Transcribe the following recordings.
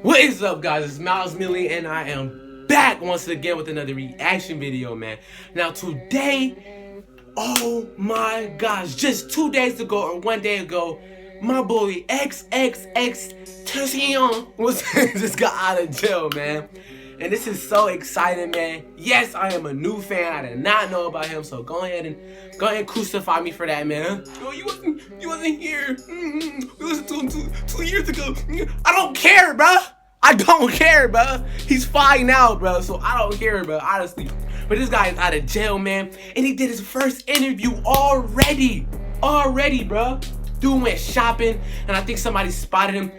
What is up, guys? It's Miles Millie, and I am back once again with another reaction video, man. Now today, oh my gosh, just 2 days ago or 1 day ago, my boy Xxxtentacion was just got out of jail, man. And this is so exciting, man. Yes, I am a new fan. I did not know about him, so go ahead and crucify me for that, man. Oh, you wasn't here. We listened to him two years ago. I don't care, bro. I don't care, bro. He's fine now, bro. So I don't care, bro. Honestly. But this guy is out of jail, man. And he did his first interview already. Already, bro. Dude went shopping, and I think somebody spotted him.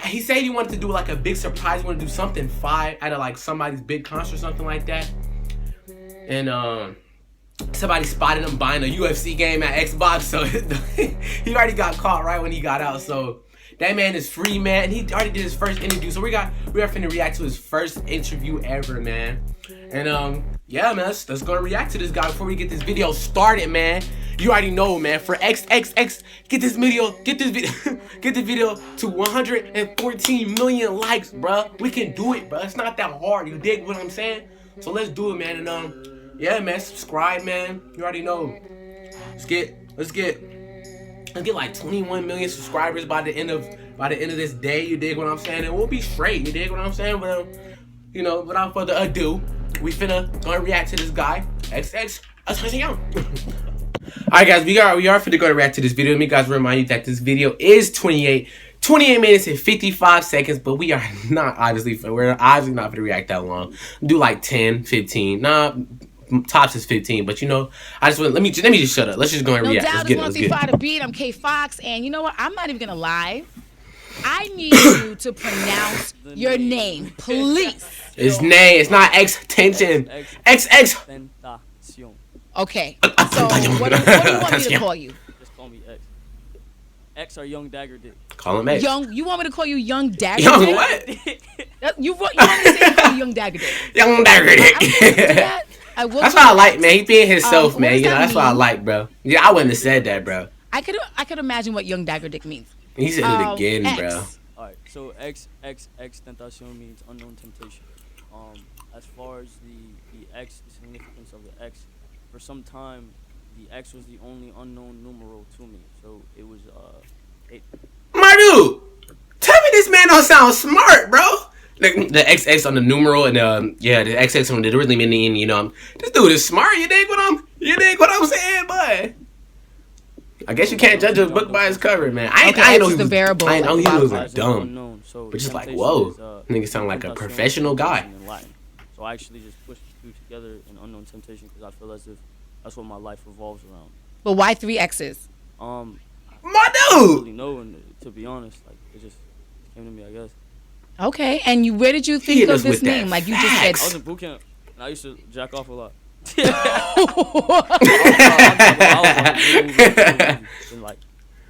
He said he wanted to do like a big surprise. He wanted to do something fire out of like somebody's big concert or something like that. And somebody spotted him buying a UFC game at Xbox. So he already got caught right when he got out. So that man is free, man. And he already did his first interview. So we are finna react to his first interview ever, man. And yeah, man, let's go and react to this guy before we get this video started, man. You already know, man. For XXX, get this video to 114 million likes, bro. We can do it, bro. It's not that hard. You dig what I'm saying? So let's do it, man. And yeah, man, subscribe, man. You already know. Let's get like 21 million subscribers by the end of this day. You dig what I'm saying? And we'll be straight. You dig what I'm saying? But you know, without further ado, we finna go and react to this guy, Xxxtentacion. Alright, guys, we are finna go and react to this video. Let me guys remind you that this video is 28 minutes and 55 seconds, but we're obviously not gonna react that long. Do like 10, 15. Nah, tops is 15, but you know, let me just shut up. Let's just go and react. Let's get the beat. I'm K Fox, and you know what? I'm not even gonna lie. I need you to pronounce your name, please. His name, it's not Xxtentation. Xxxtentacion. Okay. So what do you want me to call you? Just call me X. X or Young Dagger Dick. Call him X. You want me to call you Young Dagger Young Dick? what? You want me to say call you Young Dagger Dick? Young Dagger Dick. That's what I like, man. He being himself, man. You know, that's what I like, bro. Yeah, I wouldn't have said that, bro. I could imagine what Young Dagger Dick means. He said it again, X. bro. Alright, so Xxtentacion means unknown temptation. As far as the X, the significance of the X, for some time, the X was the only unknown numeral to me. So it was My dude, tell me this man don't sound smart, bro. The XX on the numeral and yeah, the XX on the really meaning, you know, this dude is smart. You dig what I'm saying, bud? I guess you can't judge a book by its cover, man. I know he was variable. I know he was dumb, unknown, so but just like whoa, nigga sound like a professional guy. So I actually just pushed the two together in unknown temptation because I feel as if that's what my life revolves around. But why 3 X's? My I don't dude. really know, and to be honest, like it just came to me, I guess. Okay, and where did you think of this name? Like you just said. I was in boot camp, and I used to jack off a lot. And like,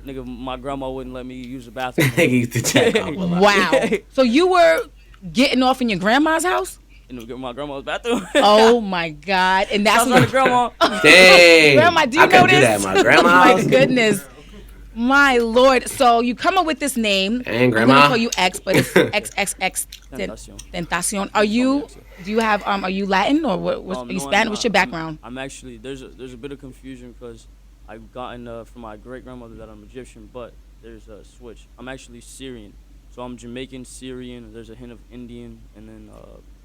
nigga, my grandma wouldn't let me use the bathroom. Nigga used to jack off a lot. Wow. So you were getting off in your grandma's house? In my grandma's bathroom. Oh my God! And that's my grandma. Dang. Grandma, do you know this? Do that, my grandma. Oh my goodness. My Lord. So you come up with this name. And grandma. I'm gonna call you X, but it's Xxxtentacion. Are you Latin or what? Are you Spanish? What's your background? I'm actually there's a bit of confusion because I've gotten from my great grandmother that I'm Egyptian, but there's a switch. I'm actually Syrian, so I'm Jamaican, Syrian. There's a hint of Indian, and then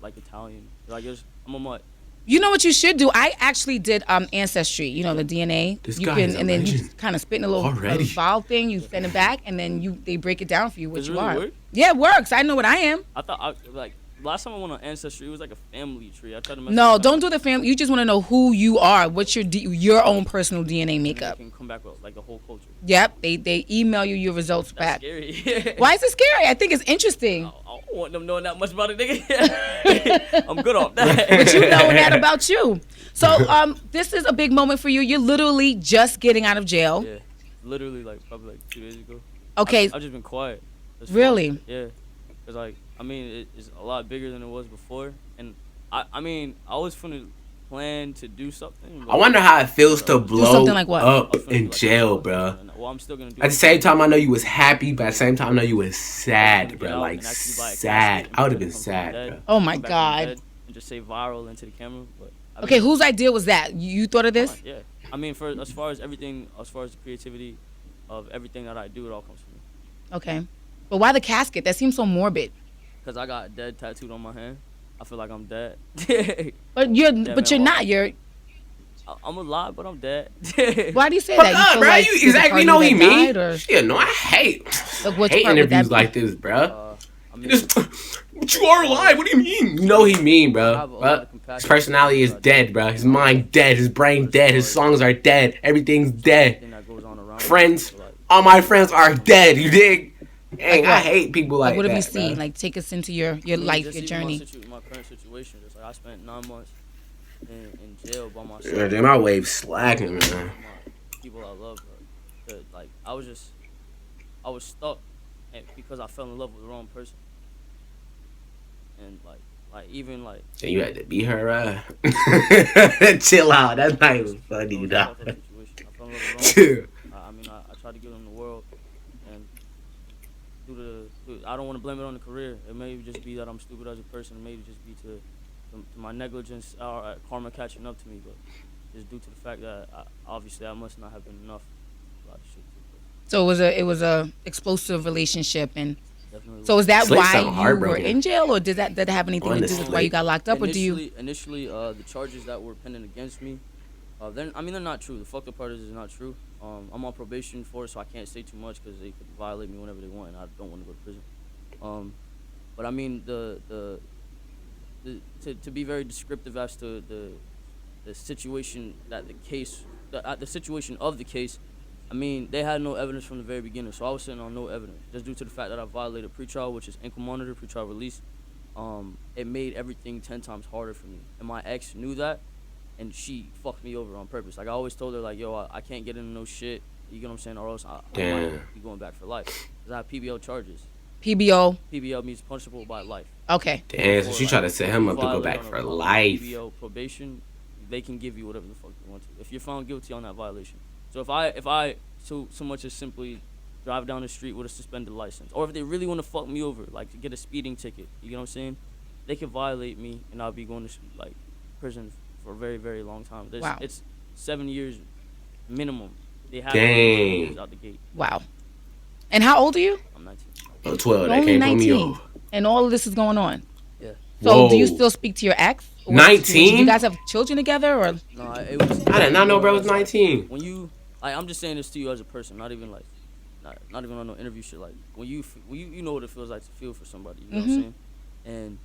like Italian. So I guess I'm a mutt. You know what you should do? I actually did Ancestry. You know, the DNA. This you guy can, is a and then you legend. kind of spit in a little vial thing. You send it back, and then they break it down for you what Does it you really are. work? Yeah, it works. I know what I am. I thought like last time I went on Ancestry, it was like a family tree. I tried to No, don't do the family. You just want to know who you are. What's your own personal DNA makeup? Can come back with like the whole culture. Yep, they email you your results back. Scary. Why is it scary? I think it's interesting. I don't want them knowing that much about it, nigga. I'm good off that. But you know that about you. So this is a big moment for you. You're literally just getting out of jail. Yeah, literally probably 2 days ago. Okay. I've just been quiet. Really? Yeah, because I mean it's a lot bigger than it was before, and I mean I was finna plan to do something. I wonder how it feels to blow something like what? up I was finna in do, like, jail, bro. Well, I'm still gonna do At the same time, I know you was happy, but at the same time, I know you was sad, Get bro. out Like and actually buy a sad. casket I would have and been come from the sad, dead, bro. Oh my come back from the God. dead and just say viral into the camera. But I Okay, mean, whose idea was that? You thought of this? yeah. I mean, for as far as everything, as far as the creativity of everything that I do, it all comes from me. Okay. But why the casket? That seems so morbid. Cause I got dead tattooed on my hand. I feel like I'm dead. But you're man, not. You're. I'm alive, but I'm dead. Why do you say Fuck that? up, feel bro. like You there's a exactly part know of he you that mean. died, or- Shit, no, I hate Like, which hate part would that interviews be? like this, bro. I mean, But you are alive. What do you mean? You know he mean, I bro. have a lot But of compassion his personality is for dead, bro. His mind dead. His brain dead. His songs are dead. Everything's dead. everything that goes on around me. Friends, So, like, all my friends are dead. You dig? Dang, Like I what? hate people like Like, what that. have you seen? Bro. Like, take us into your I mean, life, just your even journey. My current situation. Just like I spent 9 months in jail by myself. Yeah, damn, my wave's slacking, man. My people I love, bro. Like I was stuck, and because I fell in love with the wrong person. And even like. And you had to beat her up. Chill out. That's not even funny, It was a dog. fucked up situation. I fell in love with the wrong Chill. person. I mean, I tried to give them the world, and I don't want to blame it on the career. It may just be that I'm stupid as a person. It may just be to my negligence or karma catching up to me. But just due to the fact that obviously I must not have been enough. A lot of shit. So it was a explosive relationship, and Definitely. so is that Slick why sound you were heartbroken. in jail, or did that have anything to do with Honestly. why you got locked up, or do you? Initially, the charges that were pending against me, they're not true. The fucked up part is it's not true. I'm on probation for it, so I can't say too much because they could violate me whenever they want, and I don't want to go to prison. But I mean to be very descriptive as to the situation that the situation of the case. I mean, they had no evidence from the very beginning, so I was sitting on no evidence. Just due to the fact that I violated pretrial, which is ankle monitor, pretrial release, it made everything 10 times harder for me. And my ex knew that, and she fucked me over on purpose. Like, I always told her, like, yo, I can't get into no shit, you get what I'm saying, or else I might be going back for life. Because I have PBL charges. PBO. PBL means punishable by life. Okay. Damn, so she tried to set him up to go Violate back on for a life. PBL probation, they can give you whatever the fuck they want to. If you're found guilty on that violation. So if I so much as simply drive down the street with a suspended license, or if they really want to fuck me over, like to get a speeding ticket, you know what I'm saying? They can violate me, and I'll be going to like prison for a very, very long time. Wow. It's 7 years minimum. They have 7 years out the gate. Wow. And how old are you? I'm 19. Oh, 12, You're that only came from 19, you. and all of this is going on. Yeah. So, do you Whoa. still speak to your ex? Or 19? Do you guys have children together, or? No, it was. I did not know bro was 19. When you, like, I'm just saying this to you as a person, not even like, not even on no interview shit. Like, when you know what it feels like to feel for somebody. You know what I'm saying? And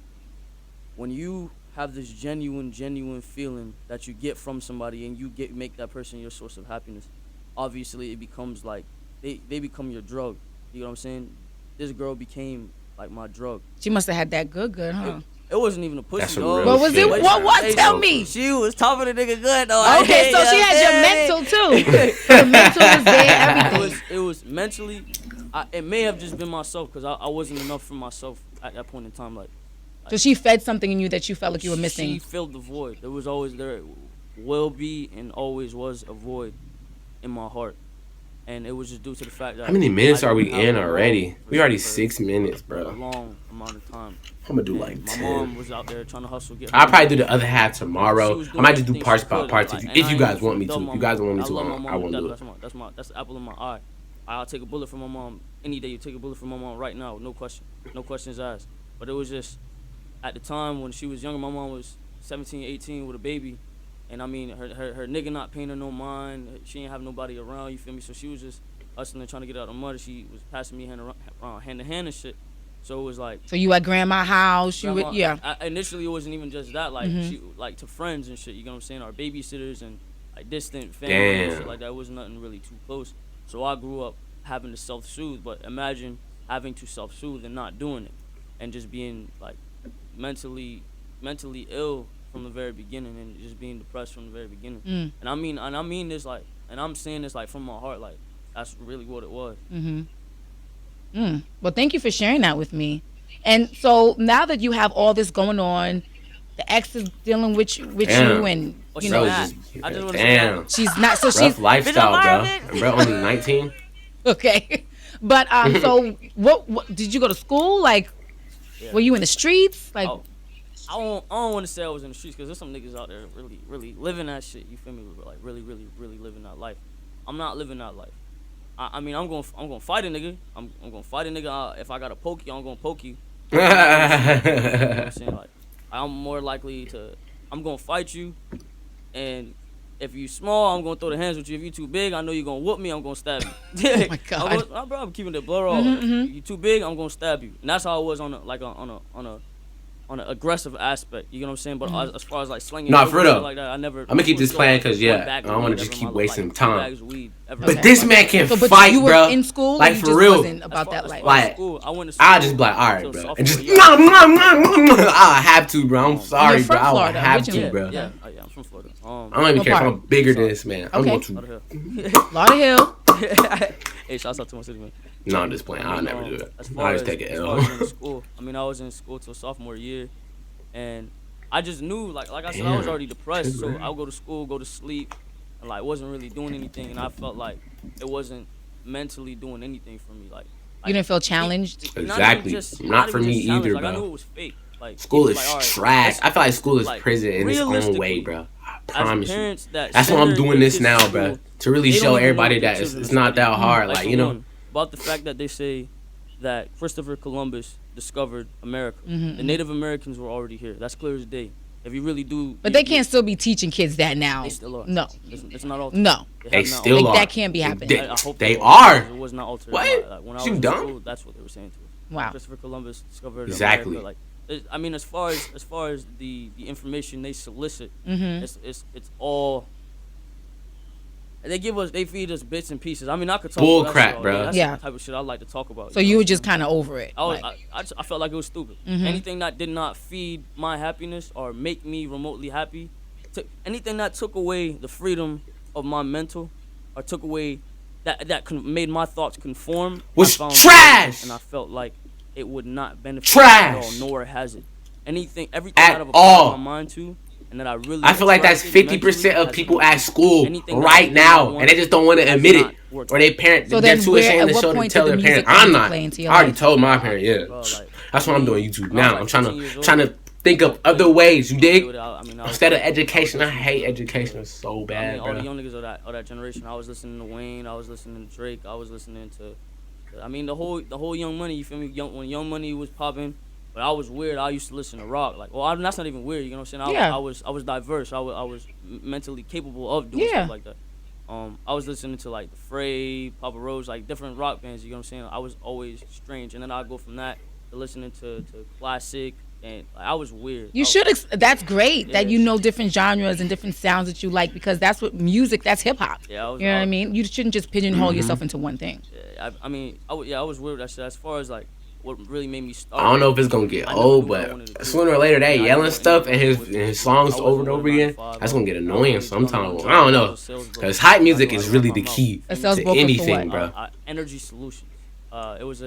when you have this genuine feeling that you get from somebody, and you make that person your source of happiness, obviously it becomes like they become your drug. You know what I'm saying? This girl became like my drug. She must have had that good, huh? It wasn't even a pussy, That's some dog. real What was shit. it? What? Hey, Tell me. She was topping a nigga good though. Okay, so she had your mental too. Your mental was there, everything. It was mentally. It may have just been myself because I wasn't enough for myself at that point in time. Like So she fed something in you that you felt like you were She missing. filled the void. There will be and always was a void in my heart, and it was just due to the fact that. How many minutes I are we didn't have in a already? mom We already for 6 minutes, a bro. long amount of time. I'm gonna do And like my 10. mom was out there trying to hustle. I'll probably do the other half tomorrow. She was I doing might just do everything parts she by could, parts like, if and you I guys ain't want me love to. my If you guys mom. want me I to, love my I mom won't to do death. it. That's the apple in my eye. I'll take a bullet from my mom any day. You take a bullet from my mom right now, no question, no questions asked. But it was just at the time when she was younger. My mom was 17, 18 with a baby, and I mean her nigga not paying her no mind. She ain't have nobody around. You feel me? So she was just hustling, trying to get out of the mud. She was passing me hand to hand and shit. So it was like. So you at grandma's house, you would, yeah. Initially, it wasn't even just that. Like she, like to friends and shit. You know what I'm saying? Our babysitters and like distant family and shit like that. It was nothing really too close. So I grew up having to self-soothe. But imagine having to self-soothe and not doing it, and just being like mentally ill from the very beginning, and just being depressed from the very beginning. And I mean this like, and I'm saying this like from my heart. Like that's really what it was. Well, thank you for sharing that with me. And so now that you have all this going on, the ex is dealing with you, and Well, you she's know not. Just, I just want to say damn. that. she's not. So Rough she's lifestyle, bro. Bitch, And bro, only 19. okay. But so what? Did you go to school? Like, Yeah. were you in the streets? Like, I don't want to say I was in the streets because there's some niggas out there really living that shit. You feel me? Like really living that life. I'm not living that life. I mean, I'm gonna fight a nigga. I'm gonna fight a nigga. If I gotta poke you, I'm gonna poke you. You know what I'm saying? Like, I'm more likely to. I'm gonna fight you, and if you small, I'm gonna throw the hands with you. If you too big, I know you're gonna whoop me. I'm gonna stab you. oh my god. I'm keeping the blood off. If you too big, I'm gonna stab you. And that's how it was on an aggressive aspect. You know what I'm saying? But as far as like slinging, Nah, for real. like that, I never. I'm gonna keep this playing because one I bag of don't want weed to just ever in keep my wasting life, time. bags of weed ever Okay. But this man can So, but fight, you were bro. in school, Like or you for just real. wasn't about that life. Like, I went to school. I'll just be like, all right, until bro, sophomore and just year. I have to, bro. I'm sorry, You're bro. from I will Florida, have to, originally. bro. Yeah, I'm from Florida. I don't even What care if part? I'm bigger than this man. I'm Okay. going to. Lauderhill. Lauderhill. Hey, shouts out to my city, man. No, I'm just playing. I'll never do it. As I'll far just as, take it as L. far as in school, I was in school till sophomore year, and I just knew, like I said, I was already depressed, so I would go to school, go to sleep, and like wasn't really doing anything, and I felt like it wasn't mentally doing anything for me. Like You didn't feel challenged? Exactly. Not for even me just challenged. either, Like, I bro. knew it was fake. Like School people is like, all right, trash. I feel like school is like, prison in its own way, realistically, bro. I as promise you. parents that That's why send I'm their doing this kids now, to bro. school, To really they show don't even everybody know their that it's children not that study. hard. Like, Like, for you know. one, about the fact that they say that Christopher Columbus discovered America. The Native Americans were already here. That's clear as day. If you really do, But they can't still be teaching kids that now. They still are. No. It's not altered. No. They have not still altered. Like, are. that can't be happening. They, I hope they don't, are. because it was not altered. What? Like, when I You was in dumb? school, that's what they were saying to us. Wow. Christopher Columbus discovered Exactly. America. Like, I mean, as far as the information they solicit, it's all. They feed us bits and pieces. I mean, I could talk Bull about crap, that shit all bro. day. That's Yeah. the type of shit I like to talk about. So you were just kind of over it. I felt like it was stupid. Anything that did not feed my happiness or make me remotely happy, anything that took away the freedom of my mental, or took away made my thoughts conform, Was I found trash! and I felt like it would not benefit Trash! me at all, nor has it. Everything At that I've all. applied my mind to, and that I really. I feel like that's attracted 50% mentally of has people not- at school anything that I right did now, not and they just don't want to has admit it. not worked Or they parent, So they're then too where- ashamed at to what show to point tell did their the parents. music come I'm into not. play into your I already life? told my parents, yeah. Bro, like, That's why I'm doing YouTube now. I'm trying 15 years old. to think of other ways. You dig? I mean, Instead of education, I hate education so bad, all the bro. young niggas of that generation. I was listening to Wayne. I was listening to Drake. I was listening to, I mean, the whole Young Money. You feel me? When Young Money was popping, but I was weird. I used to listen to rock. Like, well, that's not even weird. You know what I'm saying? Yeah. I was diverse. I was mentally capable of doing Yeah. stuff like that. I was listening to like The Fray, Papa Roach, like different rock bands. You know what I'm saying? I was always strange, and then I go from that to listening to classic. And like, I was weird. You should. That's great that Yeah. you know different genres and different sounds that you like, because that's what music. That's hip hop. Yeah, You know what I mean? You shouldn't just pigeonhole yourself into one thing. Yeah, I was weird with that shit. As far as like what really made me start. I don't know if it's gonna get I never old, knew what I wanted to but do. sooner or later, that Yeah, I yelling know stuff and anything his songs I over and wasn't over with again, 9 to 5. that's gonna get I annoying was sometimes. drumming. I don't know, I was a sales broker. cause hype music I know is I really run the my mouth. key A sales to broker for anything, what? bro. Energy Solutions. It was.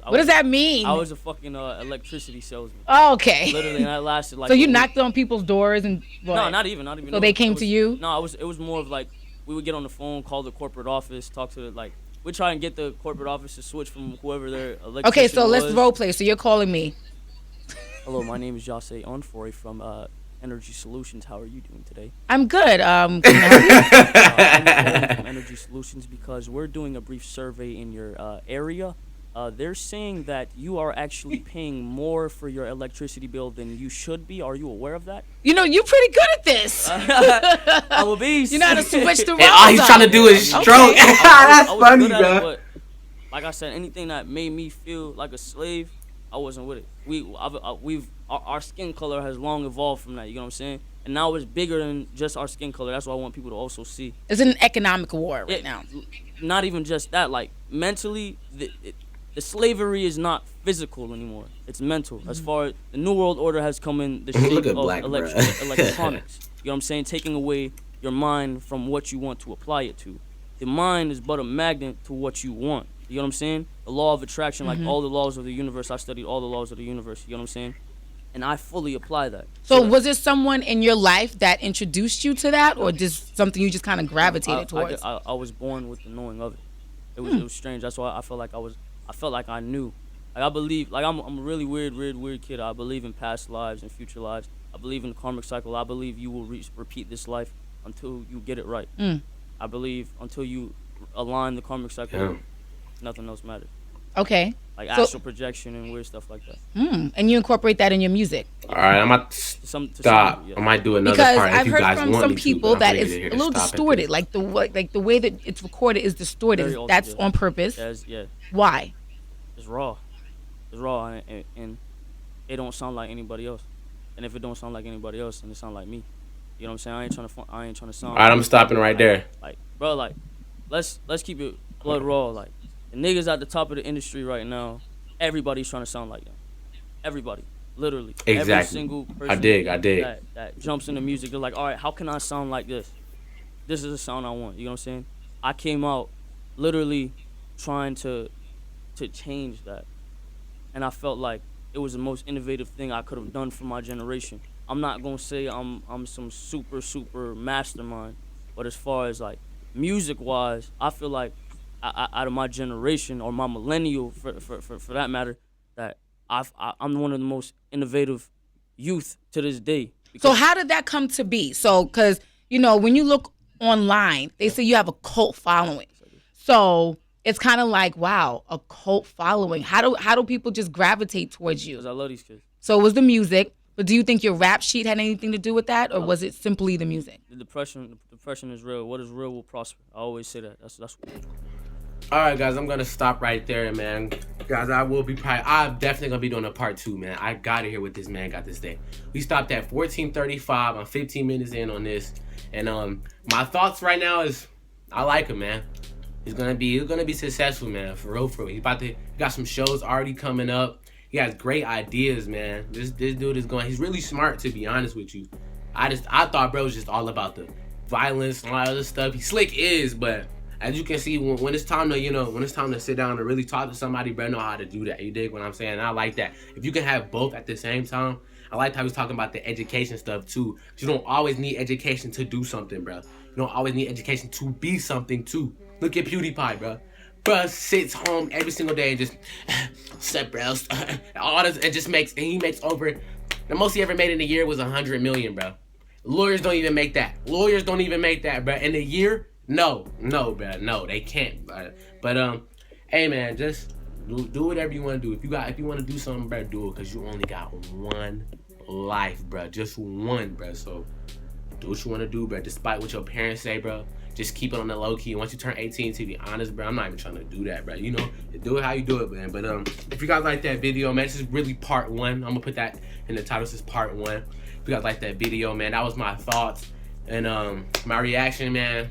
What does that mean? I was a fucking electricity salesman. Oh, okay. Literally, and that lasted like. So you a week. knocked on people's doors and what? No, not even. So they came to you? No, it was more of like we would get on the phone, call the corporate office, talk to we try and get the corporate office to switch from whoever their electrician Okay, so let's was. role play. So you're calling me. Hello, my name is Jose Onfoy from Energy Solutions. How are you doing today? I'm good. Can I help you? I'm calling from Energy Solutions because we're doing a brief survey in your area. They're saying that you are actually paying more for your electricity bill than you should be. Are you aware of that? You know, you're pretty good at this. I'm a beast. You know how to switch the roles. And all he's trying to do is Okay. stroke. That's I was funny, good at it, bro. but like I said, anything that made me feel like a slave, I wasn't with it. Our skin color has long evolved from that. You know what I'm saying? And now it's bigger than just our skin color. That's what I want people to also see. It's an economic war right now. Not even just that. Like mentally, the slavery is not physical anymore. It's mental. As far as the New World Order has come in the shape Look at of Black, bruh. electronics. You know what I'm saying? Taking away your mind from what you want to apply it to. The mind is but a magnet to what you want. You know what I'm saying? The law of attraction, like all the laws of the universe. I studied all the laws of the universe. You know what I'm saying? and I fully apply that. So was there someone in your life that introduced you to that, or just something you just kind of gravitated towards? I was born with the knowing of it. It was strange. That's why I felt like I knew. Like I believe, like I'm a really weird kid. I believe in past lives and future lives. I believe in the karmic cycle. I believe you will repeat this life until you get it right. I believe until you align the karmic cycle, nothing else matters. Okay. Like astral projection and weird stuff like that. And you incorporate that in your music. All right, I might stop. I might do another because part I've if you guys heard from want some me to, people but that I'm it's pretty a good little to stop at distorted. this. Like the way that it's recorded is distorted. Very That's altered, on purpose. Yeah. Why? It's raw. It's raw, and it don't sound like anybody else. And if it don't sound like anybody else, then it sound like me. You know what I'm saying? I ain't trying to sound. All right, I'm stopping right there. Like, bro, like, let's keep it blood raw. Like, the niggas at the top of the industry right now, everybody's trying to sound like them. Everybody, literally. Exactly. Every single person I dig. that jumps into music, they're like, all right, how can I sound like this? This is the sound I want. You know what I'm saying? I came out literally trying to change that, and I felt like it was the most innovative thing I could have done for my generation. I'm not gonna say I'm some super mastermind, but as far as like music wise, I feel like out of my generation or my millennial for that matter, that I'm one of the most innovative youth to this day. So how did that come to be? So because when you look online, they say you have a cult following. So it's kind of like, wow, a cult following. How do people just gravitate towards you? Because I love these kids. So it was the music, but do you think your rap sheet had anything to do with that, or was it simply the music? The depression is real. What is real will prosper. I always say that. That's. All right, guys, I'm gonna stop right there, man. Guys, I'm definitely gonna be doing a part 2, man. I gotta hear what this man got this day. We stopped at 14:35. I'm 15 minutes in on this, and my thoughts right now is I like him, man. He's gonna be successful, man. For real. He got some shows already coming up. He has great ideas, man. This dude is going. He's really smart, to be honest with you. I thought bro was just all about the violence and all that other stuff. He slick is, but as you can see, when it's time to sit down and really talk to somebody, bro, know how to do that. You dig what I'm saying? And I like that. If you can have both at the same time, I liked how he was talking about the education stuff too. You don't always need education to do something, bro. You don't always need education to be something too. Look at PewDiePie, bro. Bruh sits home every single day and just set bro all this and he makes over the most he ever made in a year was 100 million, bro. Lawyers don't even make that. Bro. In a year, no, bro, no, they can't, bro. But hey, man, just do whatever you want to do. If you want to do something, bro, do it, because you only got one life, bro. Just one, bro. So do what you want to do, bro. Despite what your parents say, bro. Just keep it on the low key. Once you turn 18, to be honest, bro, I'm not even trying to do that, bro. Do it how you do it, man. But if you guys like that video, man, this is really part 1. I'm gonna put that in the title. This is part 1. If you guys like that video, man, that was my thoughts and my reaction, man.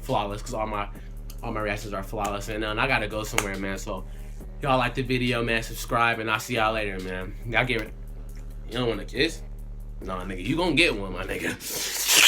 Flawless, cause all my reactions are flawless. And I gotta go somewhere, man. So y'all like the video, man. Subscribe, and I'll see y'all later, man. Y'all give it. You don't want a kiss? No, nigga, you gonna get one, my nigga.